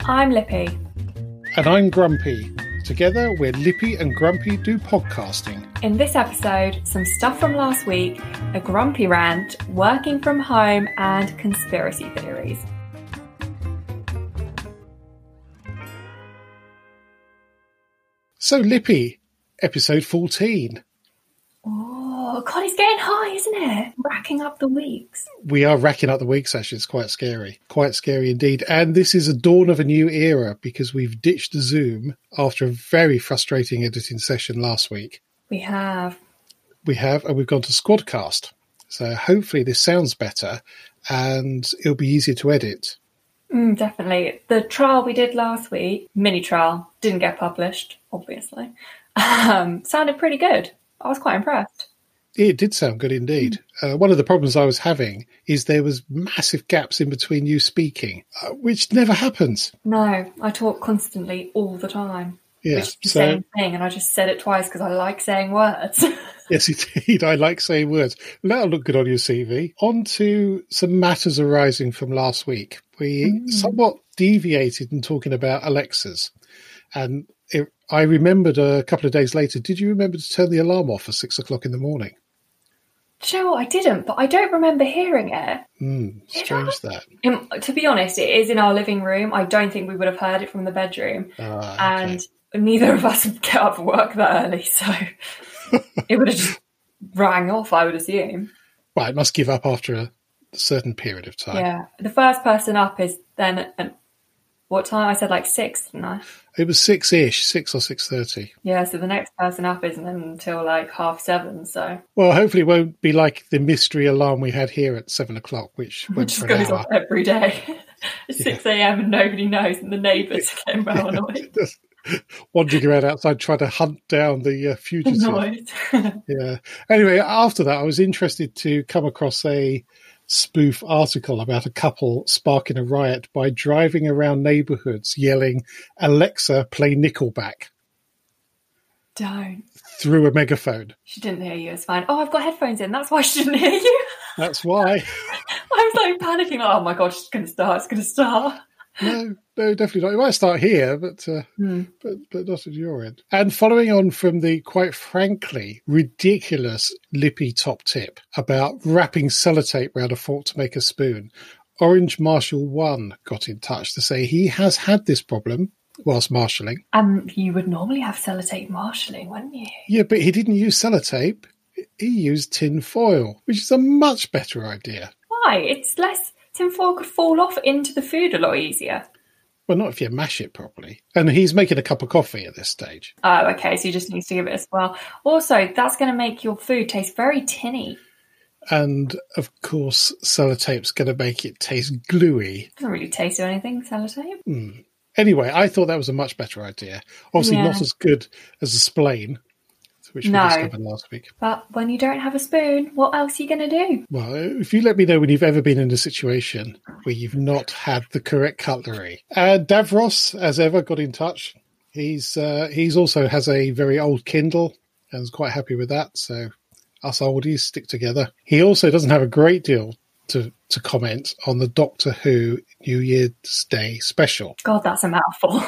I'm Lippy. And I'm Grumpy. Together, we're Lippy and Grumpy do podcasting. In this episode, some stuff from last week, a grumpy rant, working from home, and conspiracy theories. So, Lippy, episode 14. Oh, God, it's getting high, isn't it? Racking up the weeks. We are racking up the weeks, actually. It's quite scary. Quite scary indeed. And this is a dawn of a new era because we've ditched Zoom after a very frustrating editing session last week. We have, and we've gone to SquadCast. So hopefully this sounds better and it'll be easier to edit. Definitely. The trial we did last week, mini trial, didn't get published, obviously. Sounded pretty good. I was quite impressed. It did sound good indeed. One of the problems I was having is there was massive gaps in between you speaking, which never happens. No, I talk constantly all the time. Yeah, which is the same thing, and I just said it twice because I like saying words. Yes, indeed. I like saying words. That'll look good on your CV. On to some matters arising from last week. We somewhat deviated in talking about Alexas. And I remembered a couple of days later, did you remember to turn the alarm off at 6 o'clock in the morning? Sure, I didn't, but I don't remember hearing it. Strange that. To be honest, it is in our living room. I don't think we would have heard it from the bedroom. And neither of us would get up for work that early, so it would have just rang off, I would assume. Well, it must give up after a certain period of time. Yeah. The first person up is then at what time? I said like 6, didn't I? It was 6-ish, 6 or 6:30. Yeah, so the next person up isn't until like 7:30, so... Well, hopefully it won't be like the mystery alarm we had here at 7 o'clock, which went for an goes hour. off every day. At 6 a.m. and nobody knows, and the neighbours are getting well annoyed. Wandering around outside trying to hunt down the fugitive. Annoyed. Yeah. Anyway, after that, I was interested to come across a spoof article about a couple sparking a riot by driving around neighbourhoods yelling, "Alexa, play Nickelback." Don't. Through a megaphone. She didn't hear you, it's fine. Oh, I've got headphones in, that's why she didn't hear you. That's why. I was like panicking, like, oh my God, it's going to start. No, definitely not. It might start here, but not at your end. And following on from the quite frankly ridiculous Lippy top tip about wrapping sellotape around a fork to make a spoon, Orange Marshall 1 got in touch to say he has had this problem whilst marshalling. You would normally have sellotape marshalling, wouldn't you? Yeah, but he didn't use sellotape. He used tin foil, which is a much better idea. Why? It's less... Tin foil could fall off into the food a lot easier. Well, not if you mash it properly. And he's making a cup of coffee at this stage. Oh, okay, so he just needs to give it a swirl. Also, that's going to make your food taste very tinny. And, of course, sellotape's going to make it taste gluey. Doesn't really taste of anything, sellotape. Anyway, I thought that was a much better idea. Obviously not as good as a spline, which we discovered last week. But when you don't have a spoon, what else are you going to do? Well, if you let me know when you've ever been in a situation where you've not had the correct cutlery. Davros, as ever, got in touch. He's also has a very old Kindle and is quite happy with that. So us oldies stick together. He also doesn't have a great deal to comment on the Doctor Who New Year's Day special. God, that's a mouthful.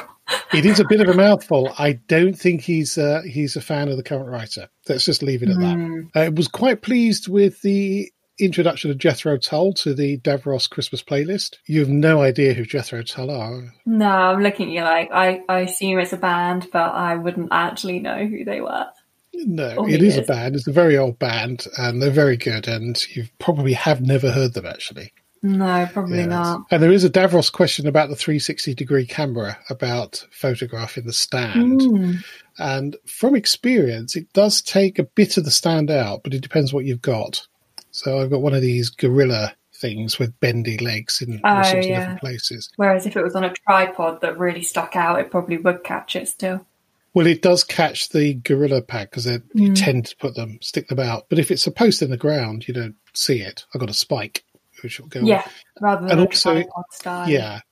It is a bit of a mouthful. I don't think he's a fan of the current writer. Let's just leave it at that. I was quite pleased with the introduction of Jethro Tull to the Davros Christmas playlist. You have no idea who Jethro Tull are. No, I'm looking at you like, I assume it's a band, but I wouldn't actually know who they were. No, it is a band. It's a very old band, and they're very good, and you probably have never heard them, actually. No, probably not. And there is a Davros question about the 360-degree camera, about photographing the stand. And from experience, it does take a bit of the stand out, but it depends what you've got. So I've got one of these gorilla things with bendy legs in all sorts of different places. Whereas if it was on a tripod that really stuck out, it probably would catch it still. Well, it does catch the gorilla pad because you tend to stick them out. But if it's a post in the ground, you don't see it. I've got a spike, which will go on. Rather than a tripod style. Yeah,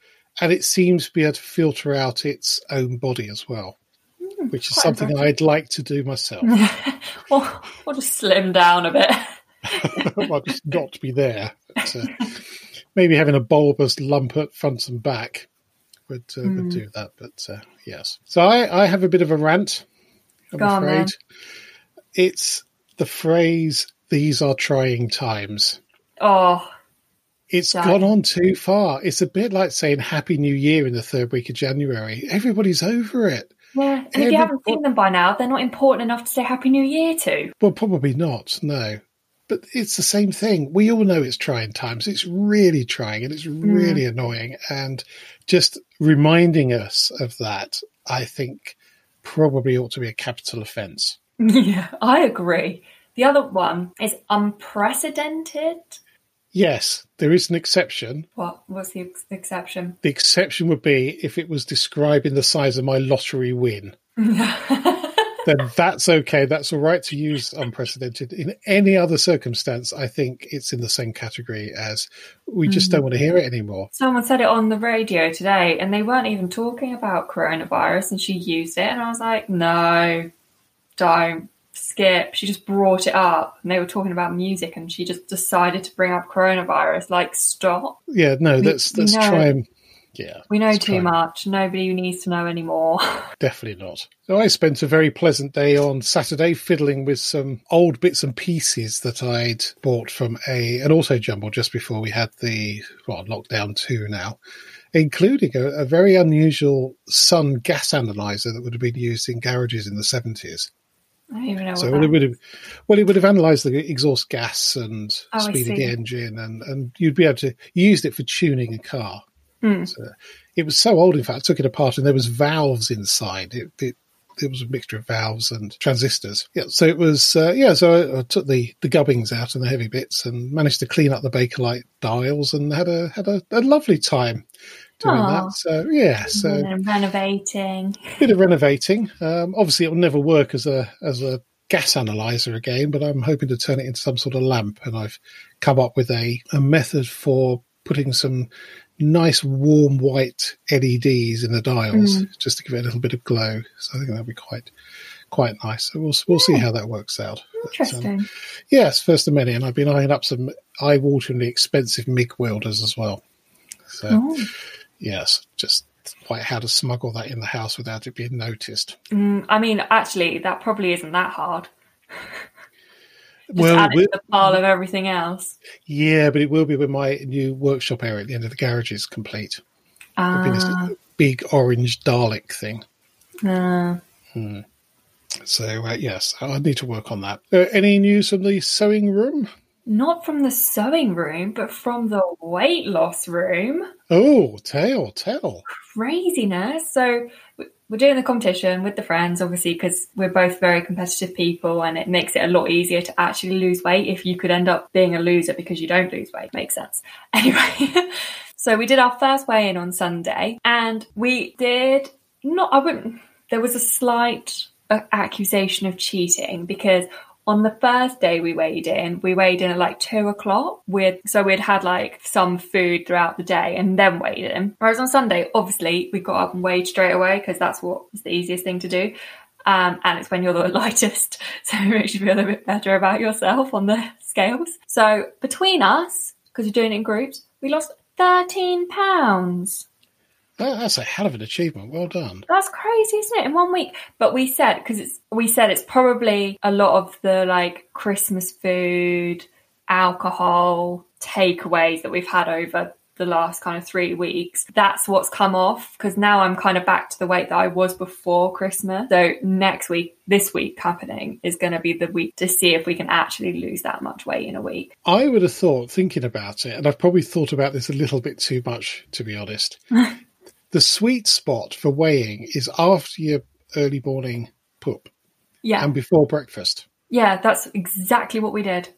and it seems to be able to filter out its own body as well, which is something I'd like to do myself. Or just slim down a bit. Well, just not be there. But, maybe having a bulbous lump at front and back would do that. But yes. So I have a bit of a rant, I'm afraid. It's the phrase, "these are trying times." Oh, it's gone on too far. It's a bit like saying Happy New Year in the third week of January. Everybody's over it. Yeah, and if you haven't seen them by now, they're not important enough to say Happy New Year to. Well, probably not, no. But it's the same thing. We all know it's trying times. It's really trying and it's really annoying. And just reminding us of that, I think, probably ought to be a capital offence. Yeah, I agree. The other one is unprecedented. Yes, there is an exception. What's the exception? The exception would be if it was describing the size of my lottery win. Then that's okay. That's all right to use unprecedented. In any other circumstance, I think it's in the same category as we just don't want to hear it anymore. Someone said it on the radio today, and they weren't even talking about coronavirus, and she used it, and I was like, no, don't. Skip. She just brought it up, and they were talking about music, and she just decided to bring up coronavirus. Like, stop. Yeah, no, let's try and... Yeah, we know too much. Nobody needs to know anymore. Definitely not. So I spent a very pleasant day on Saturday fiddling with some old bits and pieces that I'd bought from an auto jumble just before we had the lockdown 2 now, including a very unusual Sun gas analyzer that would have been used in garages in the 70s. I don't even know so what it would have analysed the exhaust gas and speed of the engine, and you'd be able to use it for tuning a car. So it was so old, in fact, I took it apart and there was valves inside. It was a mixture of valves and transistors. Yeah, so it was, so I took the gubbins out and the heavy bits and managed to clean up the Bakelite dials and had a lovely time doing that. So, yeah. So renovating. Bit of renovating. Obviously, it will never work as a gas analyzer again, but I'm hoping to turn it into some sort of lamp. And I've come up with a method for putting some nice warm white LEDs in the dials just to give it a little bit of glow. So I think that'll be quite nice. So we'll see how that works out. Interesting. But, yes, first of many, and I've been eyeing up some eye-wateringly expensive MIG welders as well. So yes, just quite how to smuggle that in the house without it being noticed. I mean, actually, that probably isn't that hard. Well, add it to the pile of everything else. Yeah, but it will be when my new workshop area at the end of the garage is complete. It'll be this big orange Dalek thing. So, yes, I need to work on that. Any news from the sewing room? Not from the sewing room, but from the weight loss room. Oh, tell. Craziness. So we're doing the competition with the friends, obviously, because we're both very competitive people, and it makes it a lot easier to actually lose weight if you could end up being a loser because you don't lose weight. Makes sense. Anyway, so we did our first weigh-in on Sunday, and we did there was a slight accusation of cheating because on the first day we weighed in at like 2:00. We'd had like some food throughout the day and then weighed in. Whereas on Sunday, obviously, we got up and weighed straight away because that's what is the easiest thing to do. And it's when you're the lightest. So it makes you feel a bit better about yourself on the scales. So between us, because you're doing it in groups, we lost 13 pounds. That's a hell of an achievement. Well done. That's crazy, isn't it? In 1 week. But we said it's probably a lot of the like Christmas food, alcohol, takeaways that we've had over the last kind of 3 weeks. That's what's come off, because now I'm kind of back to the weight that I was before Christmas. So this week happening is going to be the week to see if we can actually lose that much weight in a week. I would have thought, thinking about it, and I've probably thought about this a little bit too much, to be honest. The sweet spot for weighing is after your early morning poop. Yeah. And before breakfast. Yeah, that's exactly what we did.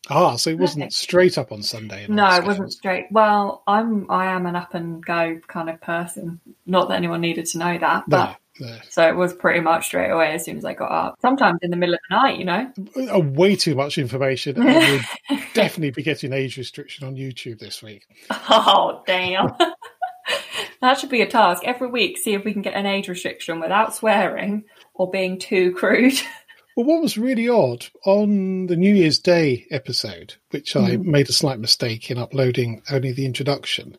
So it wasn't straight up on Sunday. No, it wasn't straight. Well, I am an up and go kind of person. Not that anyone needed to know that. But no. So it was pretty much straight away as soon as I got up. Sometimes in the middle of the night, you know. Way too much information. And we'll definitely be getting age restriction on YouTube this week. Oh, damn. That should be a task. Every week, see if we can get an age restriction without swearing or being too crude. Well, what was really odd, on the New Year's Day episode, which I made a slight mistake in uploading only the introduction,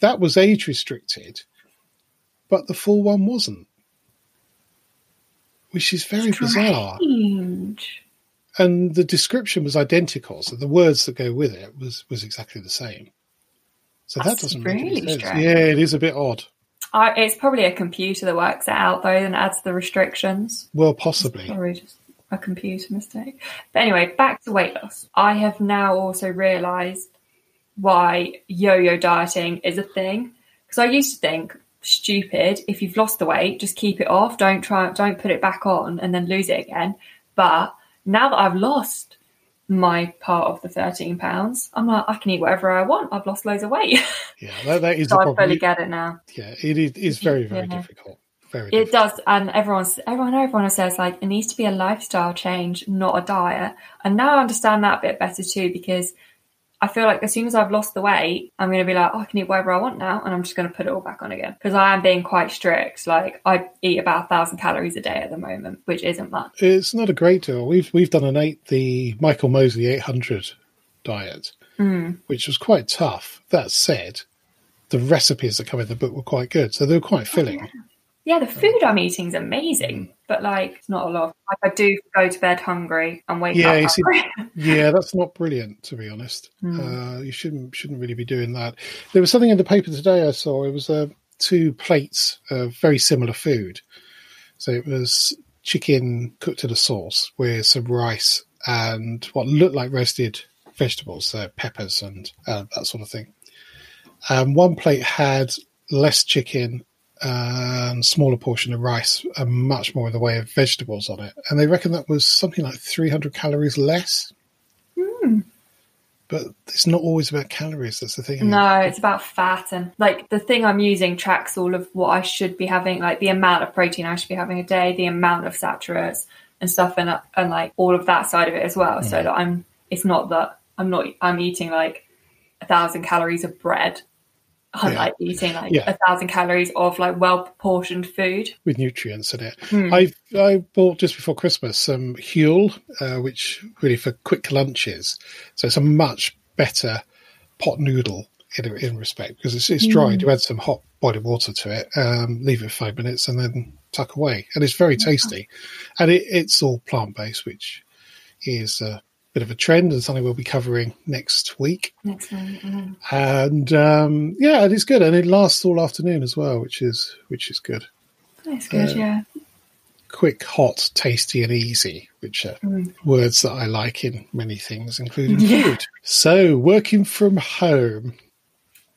that was age restricted, but the full one wasn't, which is very bizarre. And the description was identical, so the words that go with it was exactly the same. So that doesn't make any sense. Strange. Yeah, it is a bit odd. It's probably a computer that works it out, though, and adds the restrictions. Well, possibly. It's probably just a computer mistake. But anyway, back to weight loss. I have now also realised why yo-yo dieting is a thing. Because I used to think, stupid, if you've lost the weight, just keep it off. Don't put it back on and then lose it again. But now that I've lost my part of the 13 pounds, I'm like, I can eat whatever I want. I've lost loads of weight. Yeah, that is so a I problem. fully get it now. Yeah, it is very, very difficult. Very It difficult. does, and everyone says, like, it needs to be a lifestyle change, not a diet. And now I understand that a bit better too, because I feel like as soon as I've lost the weight, I'm going to be like, I can eat whatever I want now, and I'm just going to put it all back on again. Because I am being quite strict. Like, I eat about 1,000 calories a day at the moment, which isn't much. It's not a great deal. We've done the Michael Mosley 800 diet, which was quite tough. That said, the recipes that come in the book were quite good, so they were quite filling. Yeah, the food I'm eating is amazing, but like it's not a lot. Like I do go to bed hungry and wake up hungry. Yeah, that's not brilliant, to be honest. You shouldn't really be doing that. There was something in the paper today I saw. It was 2 plates of very similar food. So it was chicken cooked in a sauce with some rice and what looked like roasted vegetables, so peppers and that sort of thing. One plate had less chicken and smaller portion of rice and much more in the way of vegetables on it. And they reckon that was something like 300 calories less. But it's not always about calories, that's the thing. No, it's about fat. And like the thing I'm using tracks all of what I should be having, like the amount of protein I should be having a day, the amount of saturates and stuff, and like all of that side of it as well. So that I'm eating like 1,000 calories of bread. I'm like eating like 1,000 calories of like well-proportioned food with nutrients in it. I bought just before Christmas some Huel, which really for quick lunches. So it's a much better pot noodle in respect because it's dried. You add some hot boiling water to it, leave it 5 minutes, and then tuck away. And it's very tasty, and it's all plant-based, which is bit of a trend and something we'll be covering next week. And and it's good, and it lasts all afternoon as well, which is good. That's good. Quick, hot, tasty, and easy, which are words that I like in many things, including food. So, working from home.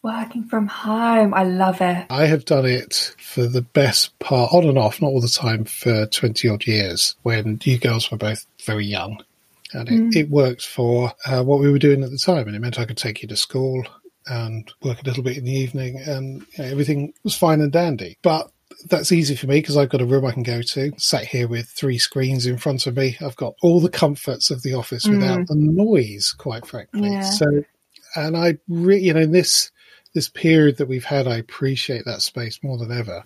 I love it. I have done it for the best part, on and off, not all the time, for 20 odd years when you girls were both very young. And it worked for what we were doing at the time. And it meant I could take you to school and work a little bit in the evening, and everything was fine and dandy. But that's easy for me because I've got a room I can go to, sat here with 3 screens in front of me. I've got all the comforts of the office without the noise, quite frankly. Yeah. So, and I really, in this period that we've had, I appreciate that space more than ever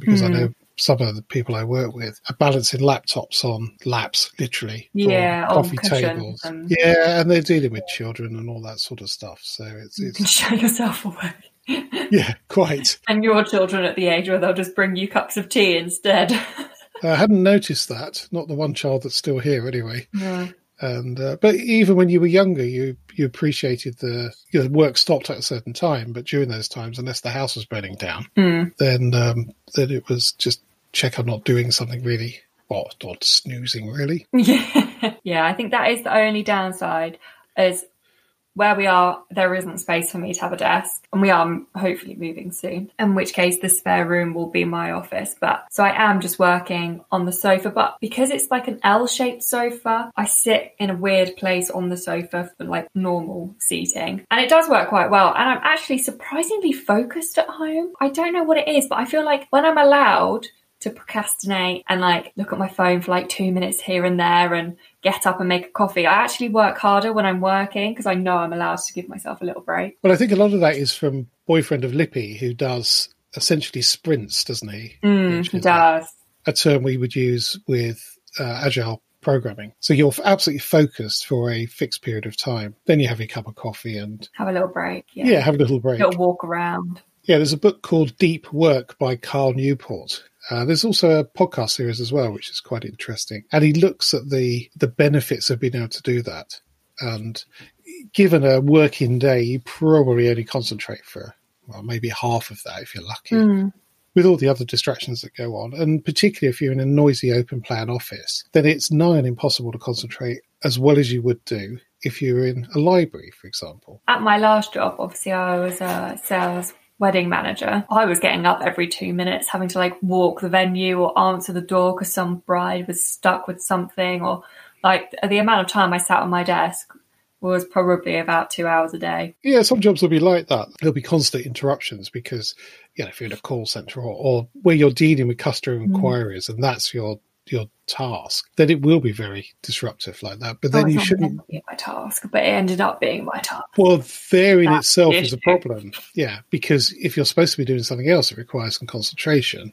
because I know some of the people I work with are balancing laptops on laps, literally. Coffee tables. And they're dealing with children and all that sort of stuff. So it's you can show yourself away. Yeah, quite. And your children at the age where they'll just bring you cups of tea instead. I hadn't noticed that. Not the one child that's still here, anyway. No. And but even when you were younger, you appreciated the work stopped at a certain time. But during those times, unless the house was burning down, then it was just check I'm not doing something really odd or snoozing, really. Yeah. I think that is the only downside. Is where we are, there isn't space for me to have a desk, and we are hopefully moving soon, in which case the spare room will be my office. But so I am just working on the sofa, but because it's like an L-shaped sofa, I sit in a weird place on the sofa for like normal seating, and it does work quite well. And I'm actually surprisingly focused at home. I don't know what it is, but I feel like when I'm allowed to procrastinate and like look at my phone for like 2 minutes here and there and get up and make a coffee, I actually work harder when I'm working because I know I'm allowed to give myself a little break. Well, I think a lot of that is from boyfriend of Lippy, who does essentially sprints, doesn't he? He does. A term we would use with agile programming. So you're absolutely focused for a fixed period of time. Then you have your cup of coffee and have a little break. Yeah, have a little break. A little walk around. Yeah, there's a book called Deep Work by Carl Newport. There's also a podcast series as well, which is quite interesting. And he looks at the benefits of being able to do that. And given a working day, you probably only concentrate for, well, maybe half of that if you're lucky. With all the other distractions that go on. And particularly if you're in a noisy open plan office, then it's nigh on impossible to concentrate as well as you would do if you're in a library, for example. At my last job, obviously I was a sales wedding manager. I was getting up every 2 minutes, having to like walk the venue or answer the door because some bride was stuck with something, or like the amount of time I sat on my desk was probably about 2 hours a day. Yeah, some jobs will be like that. There'll be constant interruptions because, if you're in a call centre or where you're dealing with customer inquiries and that's your task, then it will be very disruptive like that. But then you shouldn't be my task, but it ended up being my task. Well, there in itself is a problem. Yeah, because if you're supposed to be doing something else, it requires some concentration.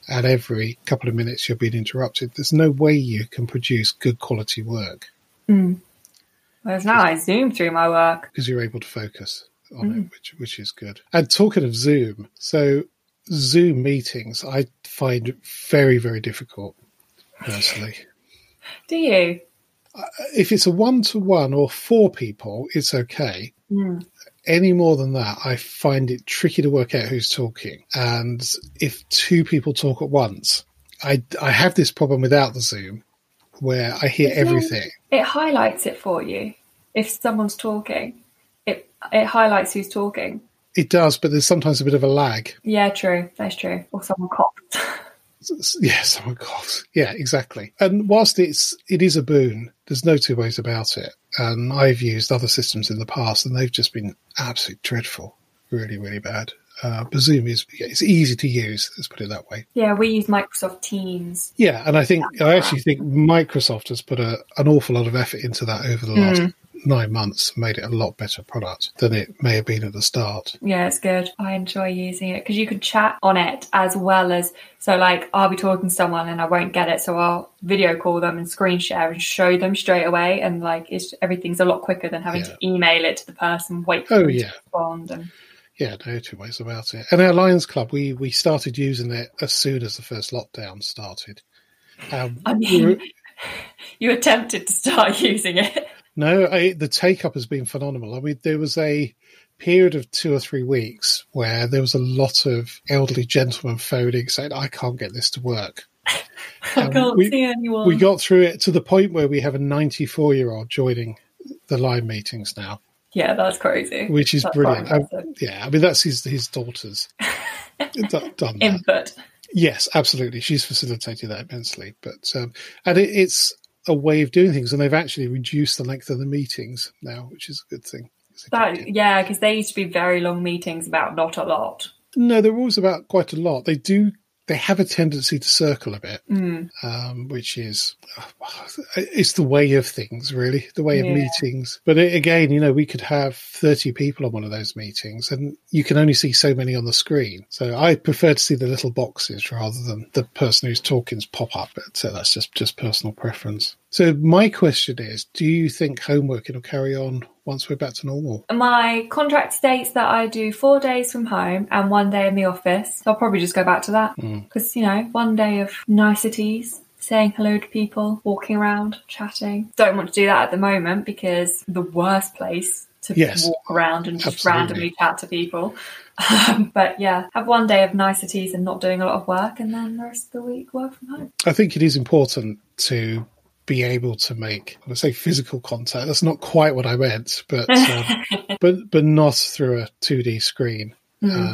And every couple of minutes you're being interrupted. There's no way you can produce good quality work. Whereas now I zoom through my work. Because you're able to focus on it, which is good. And talking of Zoom, so Zoom meetings I find very, very difficult, personally. Do you? If it's a 1-to-1 or 4 people, it's okay. Any more than that, I find it tricky to work out who's talking. And if 2 people talk at once, I have this problem without the Zoom, where I hear everything. It highlights it for you. If someone's talking, it highlights who's talking. It does, but there's sometimes a bit of a lag. Yeah, true. That's true. Or someone coughs. Yeah, someone coughs. Yeah, exactly. And whilst it is a boon, there's no two ways about it. And I've used other systems in the past, and they've just been absolutely dreadful. Really, really bad. But Zoom it's easy to use, let's put it that way. Yeah, we use Microsoft Teams. Yeah, and I actually think Microsoft has put an awful lot of effort into that over the last 9 months and made it a lot better product than it may have been at the start. Yeah, it's good. I enjoy using it because you can chat on it as well as, so like I'll be talking to someone and I won't get it, so I'll video call them and screen share and show them straight away, and like everything's a lot quicker than having to email it to the person, wait for them to respond. And yeah, no two ways about it. And our Lions Club, we started using it as soon as the first lockdown started. You attempted to start using it. No, the take-up has been phenomenal. I mean, there was a period of 2 or 3 weeks where there was a lot of elderly gentlemen phoning saying, I can't get this to work. I can't see anyone. We got through it to the point where we have a 94-year-old joining the line meetings now. Yeah, that's crazy. Which is brilliant. I mean, that's his daughter's done that. Input. Yes, absolutely. She's facilitated that immensely. But and it's a way of doing things, and they've actually reduced the length of the meetings now, which is a good thing. Yeah, because they used to be very long meetings about not a lot. No, they're always about quite a lot. They have a tendency to circle a bit, which is it's the way of things, really, the way of meetings. But again, we could have 30 people on one of those meetings, and you can only see so many on the screen. So I prefer to see the little boxes rather than the person who's talking's pop up. So that's just personal preference. So my question is, do you think home working will carry on once we're back to normal? My contract states that I do 4 days from home and 1 day in the office. So I'll probably just go back to that because, 1 day of niceties, saying hello to people, walking around, chatting. Don't want to do that at the moment because the worst place to walk around and just randomly chat to people. But yeah, have 1 day of niceties and not doing a lot of work, and then the rest of the week work from home. I think it is important to be able to make, I say physical contact. That's not quite what I meant, but but not through a 2D screen.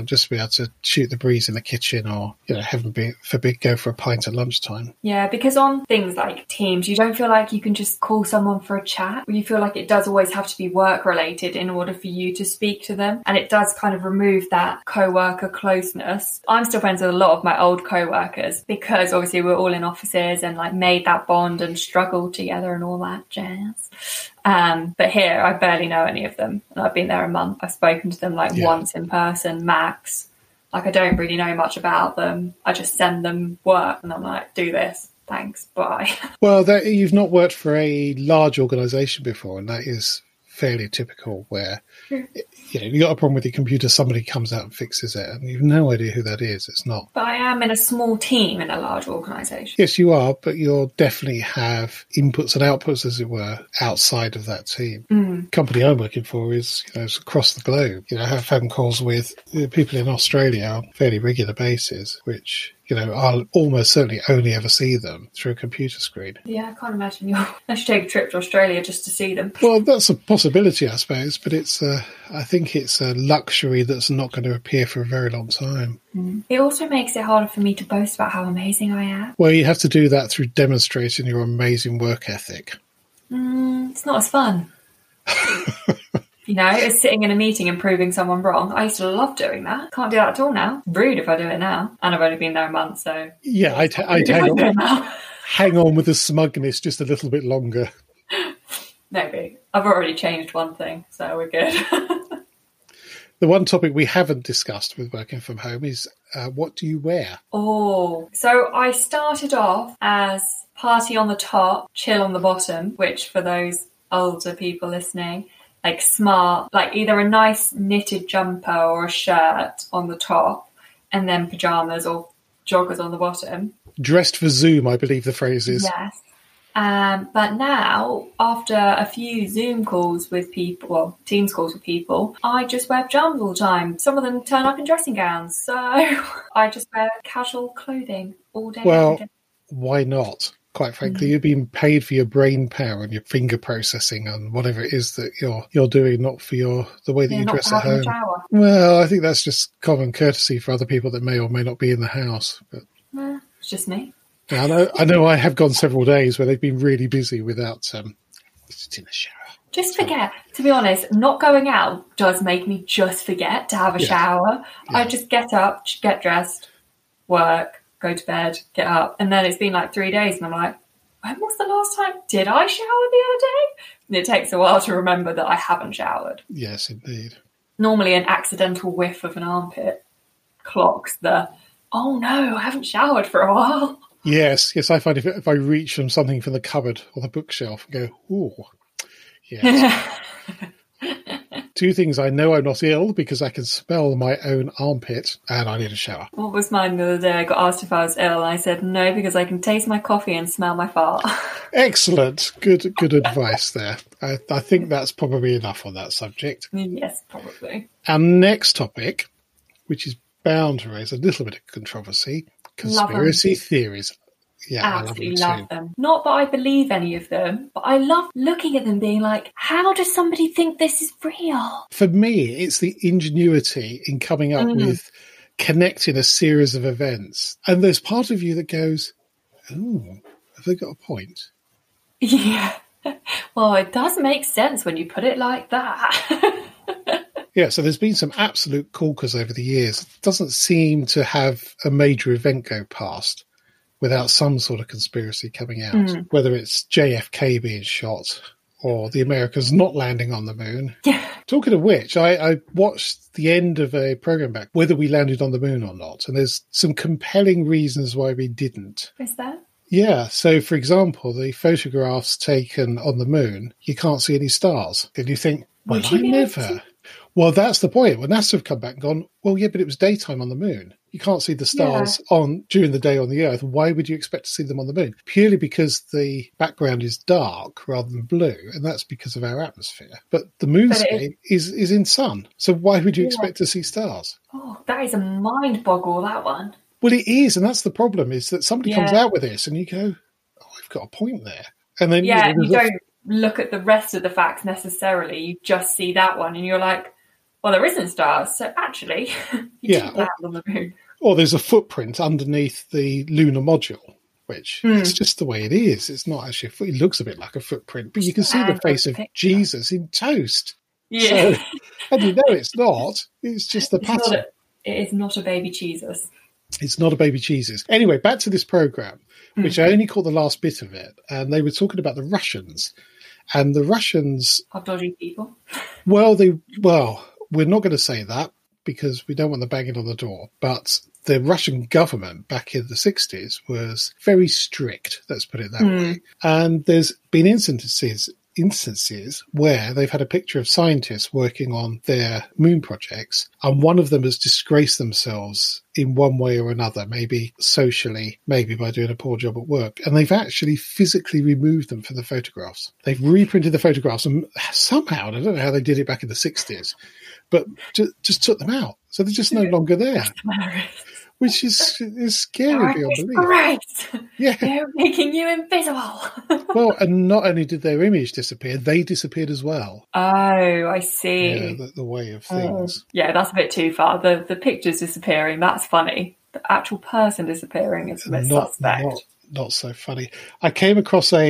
Just to be able to shoot the breeze in the kitchen, or heaven forbid, go for a pint at lunchtime. Yeah, because on things like Teams, you don't feel like you can just call someone for a chat. You feel like it does always have to be work related in order for you to speak to them, and it does kind of remove that co-worker closeness. I'm still friends with a lot of my old co-workers because obviously we're all in offices and like made that bond and struggled together and all that jazz. But here I barely know any of them, and I've been there a month. I've spoken to them once in person max. Like I don't really know much about them. I just send them work and I'm like, do this, thanks, bye. Well, you've not worked for a large organisation before, and that is fairly typical where you got a problem with your computer, somebody comes out and fixes it, and you've no idea who that is. It's not. But I am in a small team in a large organisation. Yes, you are, but you'll definitely have inputs and outputs, as it were, outside of that team. The company I'm working for is, it's across the globe. I have phone calls with people in Australia on a fairly regular basis, which I'll almost certainly only ever see them through a computer screen. Yeah, I can't imagine I should take a trip to Australia just to see them. Well, that's a possibility, I suppose, but I think it's a luxury that's not going to appear for a very long time. It also makes it harder for me to boast about how amazing I am. Well, you have to do that through demonstrating your amazing work ethic. It's not as fun. It's sitting in a meeting and proving someone wrong. I used to love doing that. Can't do that at all now. Rude if I do it now. And I've only been there a month, so... Yeah, I'd hang on with the smugness just a little bit longer. Maybe. I've already changed one thing, so we're good. The one topic we haven't discussed with working from home is what do you wear? Oh, so I started off as party on the top, chill on the bottom, which for those older people listening... like smart, like either a nice knitted jumper or a shirt on the top and then pyjamas or joggers on the bottom. Dressed for Zoom, I believe the phrase is. Yes. But now, after a few Zoom calls with people, well, Teams calls with people, I just wear pyjamas all the time. Some of them turn up in dressing gowns. So I just wear casual clothing all day. Well, why not? Quite frankly, you're being paid for your brain power and your finger processing and whatever it is that you're doing, not for the way that you dress at home. Well, I think that's just common courtesy for other people that may or may not be in the house. But it's just me. Yeah, I know. I have gone several days where they've been really busy without just in the shower. Just forget. To be honest, not going out does make me just forget to have a shower. Yeah. I just get up, get dressed, work. Go to bed, get up, and then it's been like 3 days, and I'm like, when was the last time? Did I shower the other day? And it takes a while to remember that I haven't showered. Yes, indeed. Normally an accidental whiff of an armpit clocks oh no, I haven't showered for a while. Yes, I find if I reach from something from the cupboard or the bookshelf and go, ooh, yes. Two things: I know I'm not ill because I can smell my own armpit, and I need a shower. What was mine the other day? I got asked if I was ill, and I said no because I can taste my coffee and smell my fart. Excellent, good advice there. I think that's probably enough on that subject. Yes, probably. Our next topic, which is bound to raise a little bit of controversy: conspiracy theories. Yeah, absolutely love them. Not that I believe any of them, but I love looking at them being like, how does somebody think this is real? For me, it's the ingenuity in coming up with connecting a series of events. And there's part of you that goes, oh, have they got a point? Yeah. Well, it does make sense when you put it like that. Yeah, so there's been some absolute corkers over the years. It doesn't seem to have a major event go past without some sort of conspiracy coming out, whether it's JFK being shot or the Americans not landing on the moon. Yeah. Talking of which, I watched the end of a program back, whether we landed on the moon or not, and there's some compelling reasons why we didn't. Is that? Yeah, so for example, the photographs taken on the moon, you can't see any stars. And you think, well, I never. Well, that's the point. When NASA have come back and gone, well, yeah, but it was daytime on the moon. You can't see the stars during the day on the Earth. Why would you expect to see them on the moon? Purely because the background is dark rather than blue, and that's because of our atmosphere. But the moonscape is in sun. So why would you expect to see stars? Oh, that is a mind boggle, that one. Well, it is, and that's the problem, is that somebody comes out with this and you go, oh, I've got a point there. And then you don't look at the rest of the facts necessarily. You just see that one and you're like, well, there isn't stars, so actually, you didn't land on the moon. Or there's a footprint underneath the lunar module, which it's just the way it is. It's not actually it looks a bit like a footprint, but you can see the face of Jesus in toast. Yeah. So, and you know it's not. It's just the pattern. It is not a baby Jesus. It's not a baby Jesus. Anyway, back to this program, which I only caught the last bit of it, and they were talking about the Russians. And the Russians are dodgy people. Well, we're not going to say that because we don't want them banging on the door. But the Russian government back in the 60s was very strict, let's put it that way. And there's been instances instances where they've had a picture of scientists working on their moon projects, and one of them has disgraced themselves in one way or another, maybe socially, maybe by doing a poor job at work, and they've actually physically removed them from the photographs. They've reprinted the photographs, and somehow, and I don't know how they did it back in the 60s, but just took them out. So they're just no longer there. Which is scary beyond belief. Right. Yeah. They're making you invisible. Well, and not only did their image disappear, they disappeared as well. Oh, I see. Yeah, the way of things. Yeah, that's a bit too far. The pictures disappearing, that's funny. The actual person disappearing is a bit suspect. Not so funny. I came across an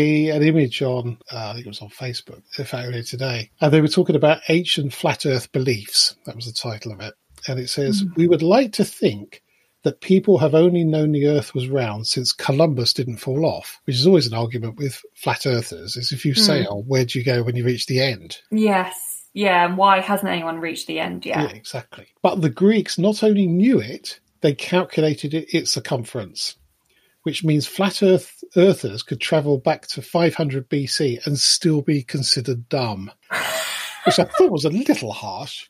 image on, I think it was on Facebook, in fact, earlier today, and they were talking about ancient flat Earth beliefs. That was the title of it. And it says, we would like to think that people have only known the Earth was round since Columbus didn't fall off, which is always an argument with flat earthers, is if you sail, where do you go when you reach the end? Yes. Yeah, and why hasn't anyone reached the end yet? Yeah, exactly. But the Greeks not only knew it, they calculated its circumference, which means flat earthers could travel back to 500 BC and still be considered dumb, which I thought was a little harsh.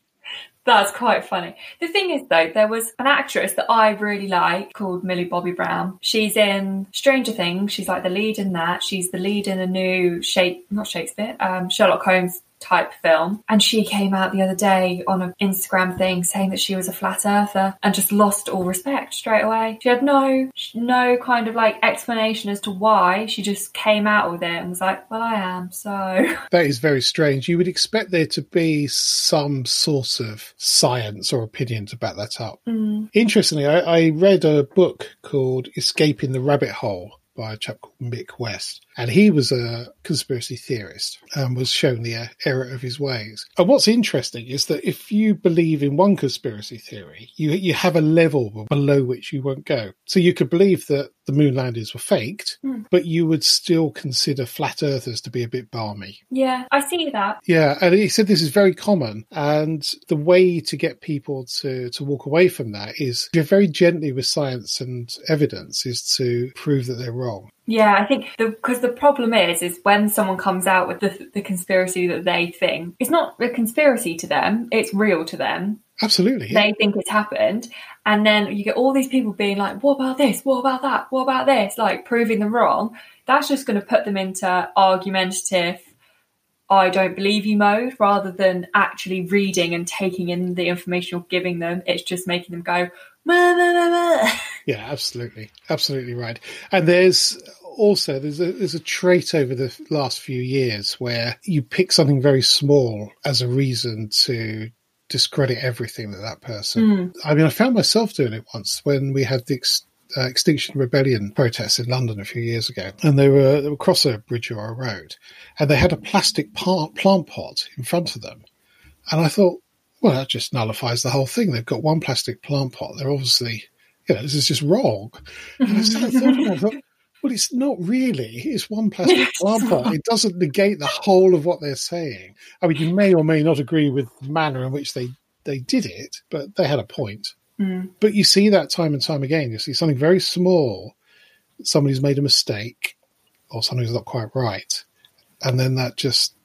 That's quite funny. The thing is, though, there was an actress that I really like called Millie Bobby Brown. She's in Stranger Things. She's like the lead in that. She's the lead in a new Sherlock Holmes type film. And she came out the other day on an Instagram thing saying that she was a flat earther and just lost all respect straight away. She had no kind of like explanation as to why. She just came out with it and was like, well, I am, so. That is very strange. You would expect there to be some source of science or opinion to back that up. Interestingly, I read a book called Escaping the Rabbit Hole by a chap called Mick West. And he was a conspiracy theorist and was shown the error of his ways. And what's interesting is that if you believe in one conspiracy theory, you have a level below which you won't go. So you could believe that the moon landings were faked, but you would still consider flat earthers to be a bit balmy. Yeah, I see that. Yeah, and he said this is very common. And the way to get people to walk away from that is, very gently with science and evidence, is to prove that they're wrong. Yeah, I think because the problem is when someone comes out with the conspiracy that they think, it's not a conspiracy to them, it's real to them. Absolutely. Yeah. They think it's happened. And then you get all these people being like, what about this? What about that? What about this? Like proving them wrong. That's just going to put them into argumentative, I don't believe you mode, rather than actually reading and taking in the information you're giving them. It's just making them go, blah, blah, blah, blah. Yeah, absolutely. Absolutely right. And there's a trait over the last few years where you pick something very small as a reason to discredit everything that person. I mean, I found myself doing it once when we had the Extinction Rebellion protests in London a few years ago, and they were across a bridge or a road, and they had a plastic plant pot in front of them. And I thought, well, that just nullifies the whole thing. They've got one plastic plant pot. They're obviously, this is just wrong. And I started thinking, I thought, well, it's not really. It's one plastic plant pot. It doesn't negate the whole of what they're saying. I mean, you may or may not agree with the manner in which they did it, but they had a point. But you see that time and time again. You see something very small, somebody's made a mistake or something's not quite right, and then that just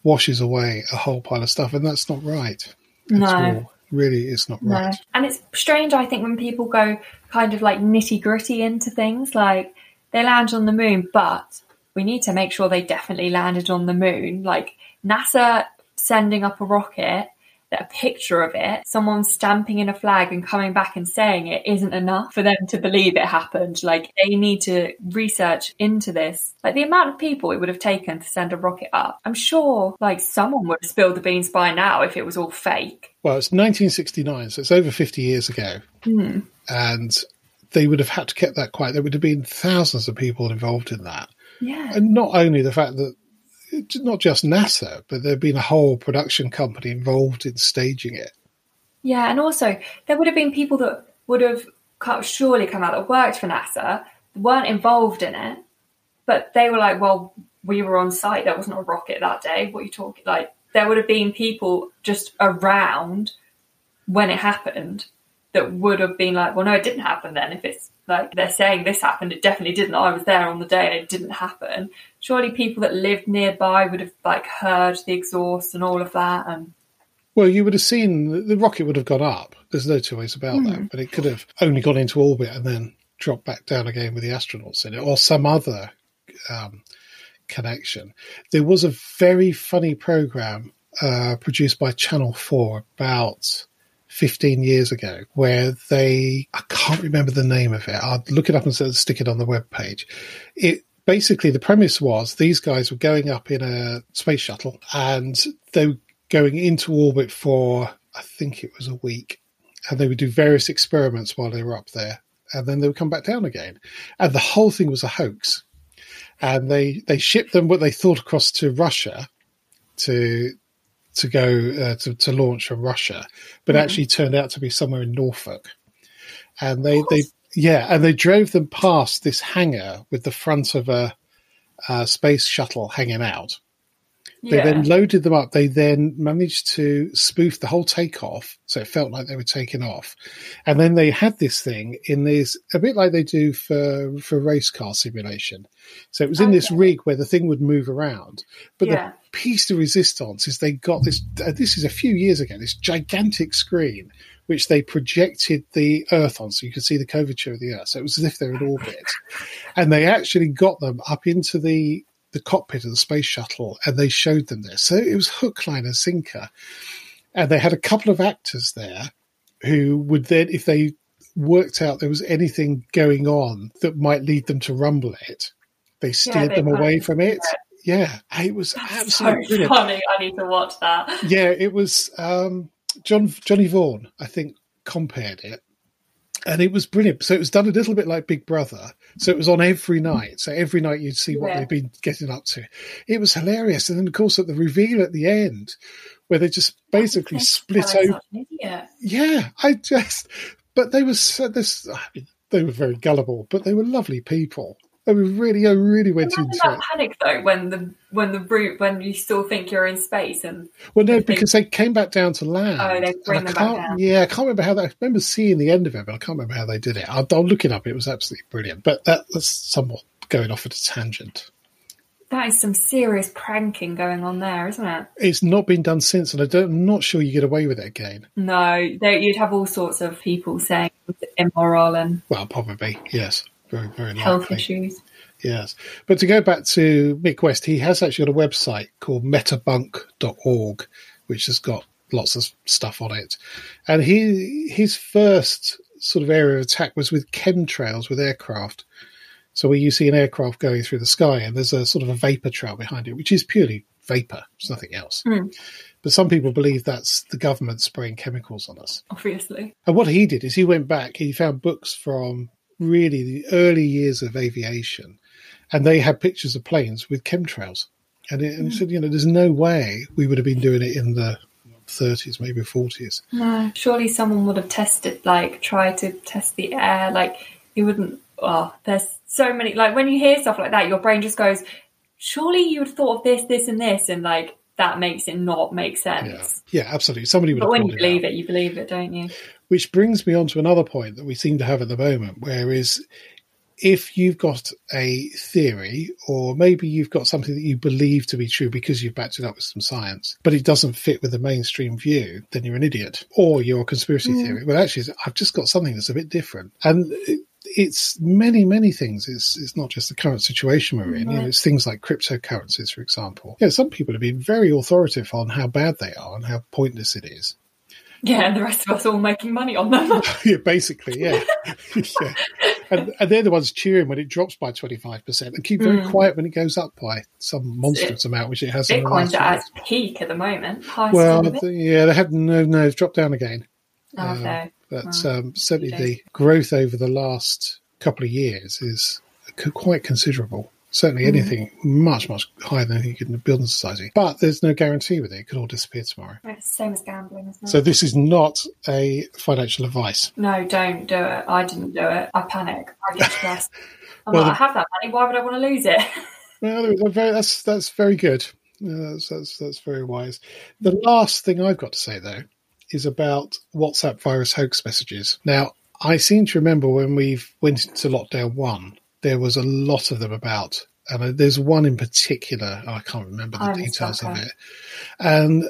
washes away a whole pile of stuff, and that's not right. No. Really, it's not right. And it's strange, I think, when people go kind of like nitty-gritty into things, like they land on the moon, but we need to make sure they definitely landed on the moon. Like NASA sending up a rocket, a picture of it, someone stamping in a flag and coming back and saying it isn't enough for them to believe it happened. Like they need to research into this. Like the amount of people it would have taken to send a rocket up. I'm sure like someone would have spilled the beans by now if it was all fake. Well, it's 1969, so it's over 50 years ago. And they would have had to keep that quiet. There would have been thousands of people involved in that. Yeah. And not only the fact that not just NASA, but there'd been a whole production company involved in staging it. Yeah, and also there would have been people that would have surely come out that worked for NASA, weren't involved in it, but they were like, well, we were on site. There wasn't a rocket that day. What are you talking? Like, there would have been people just around when it happened that would have been like, well, no, it didn't happen then. If it's like they're saying this happened, it definitely didn't. I was there on the day and it didn't happen. surely people that lived nearby would have like heard the exhaust and all of that. And well, you would have seen the rocket would have gone up. There's no two ways about that. But it could have only gone into orbit and then dropped back down again with the astronauts in it, or some other connection. There was a very funny program produced by Channel 4 about 15 years ago where I can't remember the name of it. I'll look it up and stick it on the webpage. Basically, the premise was these guys were going up in a space shuttle and they were going into orbit for, I think it was a week, and they would do various experiments while they were up there, and then they would come back down again. And the whole thing was a hoax. And they shipped them what they thought across to Russia to go to launch from Russia, but actually turned out to be somewhere in Norfolk. And they drove them past this hangar with the front of a space shuttle hanging out. They then loaded them up. They then managed to spoof the whole takeoff, so it felt like they were taking off. And then they had this thing in this, a bit like they do for race car simulation. So it was in this rig where the thing would move around. But the piece de resistance is they got this, this is a few years ago, this gigantic screen, which they projected the Earth on, so you could see the curvature of the Earth. So it was as if they were in orbit. And they actually got them up into the cockpit of the space shuttle, and they showed them this. So it was hook, line and sinker. And they had a couple of actors there who would then, if they worked out there was anything going on that might lead them to rumble it, they steered them away from it. Yeah, it was absolutely so funny. I need to watch that. Yeah, it was Johnny Vaughan, I think, compared it. And it was brilliant. So it was done a little bit like Big Brother. So it was on every night. So every night you'd see what they'd been getting up to. It was hilarious. And then, of course, at the reveal at the end, where they just basically split open. Yeah, but they were very gullible, but they were lovely people. I really went into that it. Panic though when you still think you're in space and because they came back down to land. Oh, they bring them back down. Yeah, I can't remember how I remember seeing the end of it, but I can't remember how they did it. I'll look it up. It was absolutely brilliant. But that's somewhat going off at a tangent. That is some serious pranking going on there, isn't it? It's not been done since, and I'm not sure you get away with it again. No, you'd have all sorts of people saying it's immoral and probably yes. Very, very likely. Health issues. Yes. But to go back to Mick West, he has actually got a website called metabunk.org, which has got lots of stuff on it. And his first sort of area of attack was with chemtrails with aircraft. So where you see an aircraft going through the sky and there's a sort of a vapor trail behind it, which is purely vapor. It's nothing else. But some people believe that's the government spraying chemicals on us. Obviously. And what he did is he went back, he found books from really the early years of aviation, and they had pictures of planes with chemtrails. And he said, there's no way we would have been doing it in the 30s, maybe 40s. No, surely someone would have tried to test the air. You wouldn't, there's so many, when you hear stuff like that, your brain just goes, surely you would have thought of this, and this, and that makes it not make sense. Yeah, absolutely. Somebody would. But when you believe it, you believe it, don't you? Which brings me on to another point that we seem to have at the moment, whereas if you've got a theory, or maybe you've got something that you believe to be true because you've backed it up with some science, but it doesn't fit with the mainstream view, then you're an idiot, or you're a conspiracy theory. Well, actually, I've just got something that's a bit different. And it's many, many things. It's not just the current situation we're in. It's things like cryptocurrencies, for example. Some people have been very authoritative on how bad they are and how pointless it is. Yeah, and the rest of us all making money on them. Yeah, basically, yeah. And they're the ones cheering when it drops by 25% and keep very quiet when it goes up by some monstrous amount, which it has. Bitcoin's at its peak at the moment. They have it's dropped down again. Okay. But certainly the growth over the last couple of years is quite considerable. Certainly anything much, much higher than you get in the building society. But there's no guarantee with it. It could all disappear tomorrow. It's the same as gambling, isn't it? So this is not a financial advice. No, don't do it. I didn't do it. I panic. I get stressed. I have that money. Why would I want to lose it? Well, that's very good. That's very wise. The last thing I've got to say, though, is about WhatsApp virus hoax messages. Now, I seem to remember when we went into lockdown 1, there was a lot of them about And there's one in particular, I can't remember the I'm a details of stalker. it. And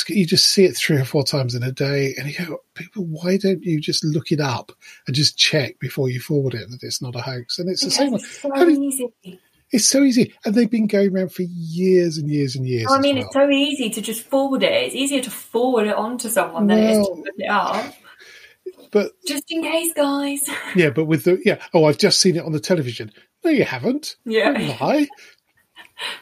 you just see it 3 or 4 times in a day, and you go, people, why don't you just look it up and just check before you forward it that it's not a hoax? And it's the same one. It's so easy. It's so easy, and they've been going around for years and years and years. I mean, it's so easy to just forward it. It's easier to forward it on to someone than it is to look it up. But just in case, guys. Yeah, but I've just seen it on the television. No, you haven't. Yeah. Don't lie.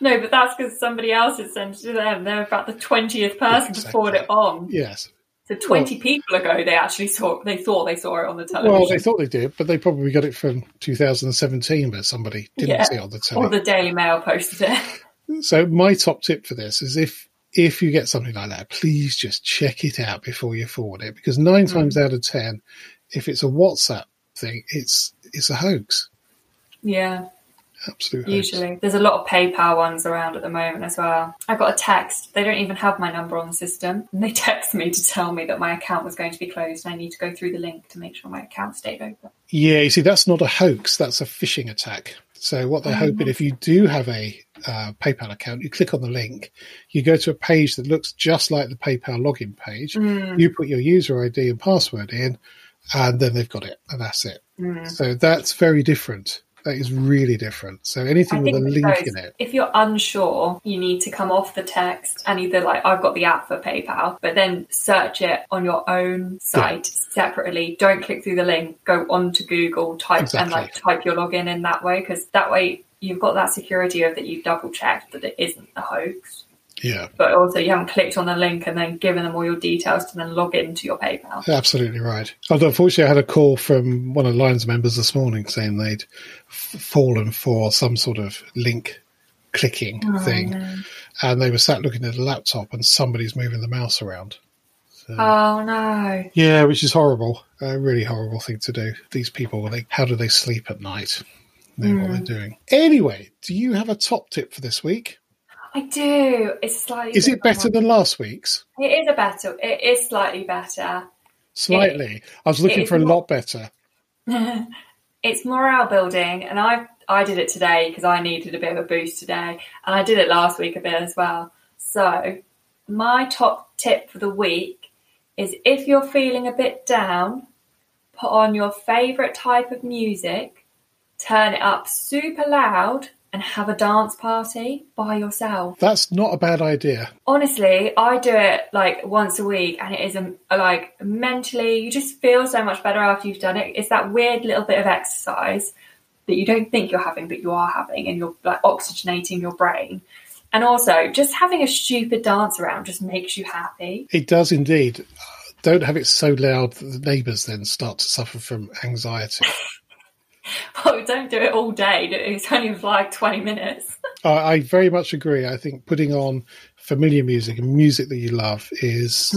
No, but that's because somebody else has sent it to them. They're about the 20th person to forward it on. Yes. So 20 people ago, they thought they saw it on the television. Well, they thought they did, but they probably got it from 2017 where somebody didn't see it on the television. Or the Daily Mail posted it. So my top tip for this is if you get something like that, please just check it out before you forward it, because 9 times out of 10, if it's a WhatsApp thing, it's a hoax. Yeah. Absolute hoax. Usually. There's a lot of PayPal ones around at the moment as well. I got a text. They don't even have my number on the system. And they text me to tell me that my account was going to be closed and I need to go through the link to make sure my account stayed open. Yeah, you see, that's not a hoax. That's a phishing attack. So what they're hoping, if you do have a PayPal account, you click on the link, you go to a page that looks just like the PayPal login page, you put your user ID and password in, and then they've got it, and that's it. So that's very different. That is really different. So anything with a link in it. If you're unsure, you need to come off the text and either I've got the app for PayPal, but then search it on your own site separately. Don't click through the link. Go onto Google, type your login in that way, because that way you've got that security of that you've double checked that it isn't a hoax. Yeah. But also you haven't clicked on the link and then given them all your details to then log into your PayPal. Absolutely right. Although unfortunately I had a call from one of Lions members this morning saying they'd fallen for some sort of link clicking thing. No. And they were sat looking at a laptop and somebody's moving the mouse around. So, oh no. Yeah, which is horrible. A really horrible thing to do. These people, how do they sleep at night? Know what they're doing. Anyway, do you have a top tip for this week? I do. It's slightly. Is it better than last week's? It is slightly better. Slightly. I was looking for a lot better. It's morale building, and I did it today because I needed a bit of a boost today, and I did it last week a bit as well. So my top tip for the week is, if you're feeling a bit down, put on your favourite type of music, turn it up super loud, and have a dance party by yourself. That's not a bad idea. Honestly, I do it once a week, and it is mentally, you just feel so much better after you've done it. It's that weird little bit of exercise that you don't think you're having, but you are having, and you're oxygenating your brain. And also, just having a stupid dance around just makes you happy. It does indeed. Don't have it so loud that the neighbours then start to suffer from anxiety. Oh, don't do it all day. It's only 20 minutes. I very much agree. I think putting on familiar music and music that you love is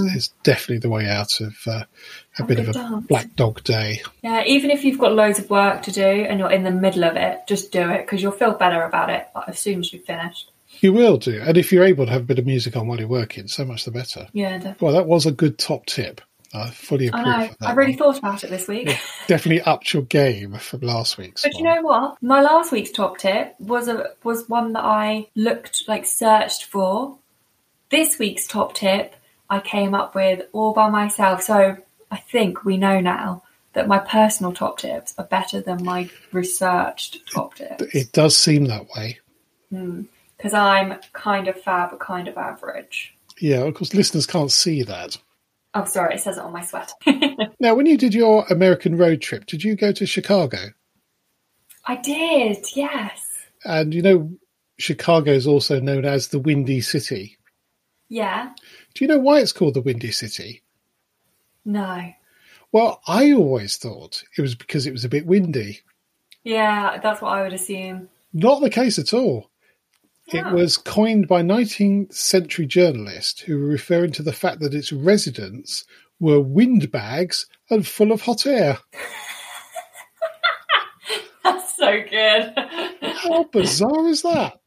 definitely the way out of a bit of a black dog day. Yeah, even if you've got loads of work to do and you're in the middle of it, just do it, because you'll feel better about it as soon as you've finished. You will do. And if you're able to have a bit of music on while you're working, so much the better. Yeah, definitely. Well, that was a good top tip. I fully approve of that. I really thought about it this week. It definitely upped your game from last week's. But you know what? My last week's top tip was one that I searched for. This week's top tip I came up with all by myself. So I think we know now that my personal top tips are better than my researched top tips. It does seem that way. Because I'm kind of fab, but kind of average. Yeah, of course, listeners can't see that. Oh, sorry, it says it on my sweater. Now, when you did your American road trip, did you go to Chicago? I did, yes. And Chicago is also known as the Windy City. Yeah. Do you know why it's called the Windy City? No. Well, I always thought it was because it was a bit windy. Yeah, that's what I would assume. Not the case at all. It was coined by 19th century journalists who were referring to the fact that its residents were windbags and full of hot air. That's so good. How bizarre is that?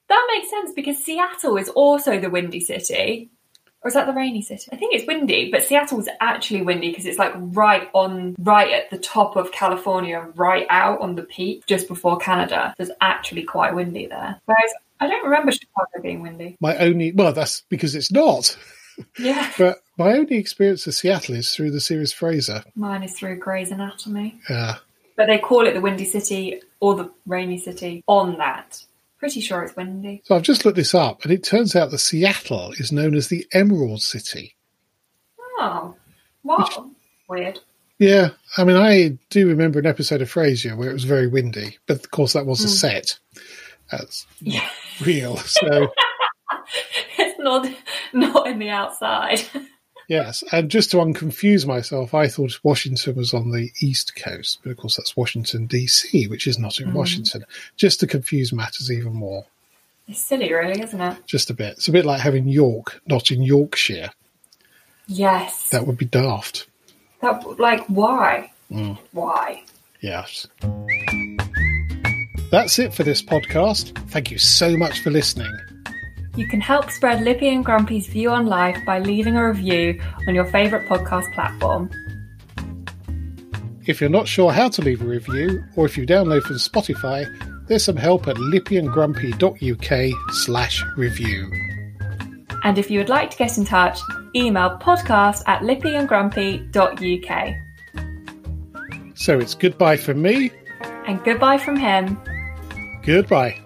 That makes sense, because Seattle is also the Windy City. Or is that the rainy city? I think it's windy, but Seattle's actually windy because it's like right at the top of California, right out on the peak just before Canada. So it's actually quite windy there. Whereas I don't remember Chicago being windy. That's because it's not. Yeah. But my only experience of Seattle is through the series Frasier. Mine is through Grey's Anatomy. Yeah. But they call it the Windy City or the Rainy City on that. Pretty sure it's windy. So I've just looked this up, and it turns out that Seattle is known as the Emerald City. Oh, what? Weird. Yeah, I mean, I do remember an episode of Frasier where it was very windy, but of course that was a set. That's real. So it's not in the outside. Yes, and just to unconfuse myself, I thought Washington was on the East Coast, but of course that's Washington, D.C., which is not in Washington, just to confuse matters even more. It's silly, really, isn't it? Just a bit. It's a bit like having York, not in Yorkshire. Yes. That would be daft. Why? Why? Yes. That's it for this podcast. Thank you so much for listening. You can help spread Lippy and Grumpy's view on life by leaving a review on your favourite podcast platform. If you're not sure how to leave a review, or if you download from Spotify, there's some help at lippyandgrumpy.uk/review. And if you would like to get in touch, email podcast@lippyandgrumpy.uk. So it's goodbye from me. And goodbye from him. Goodbye.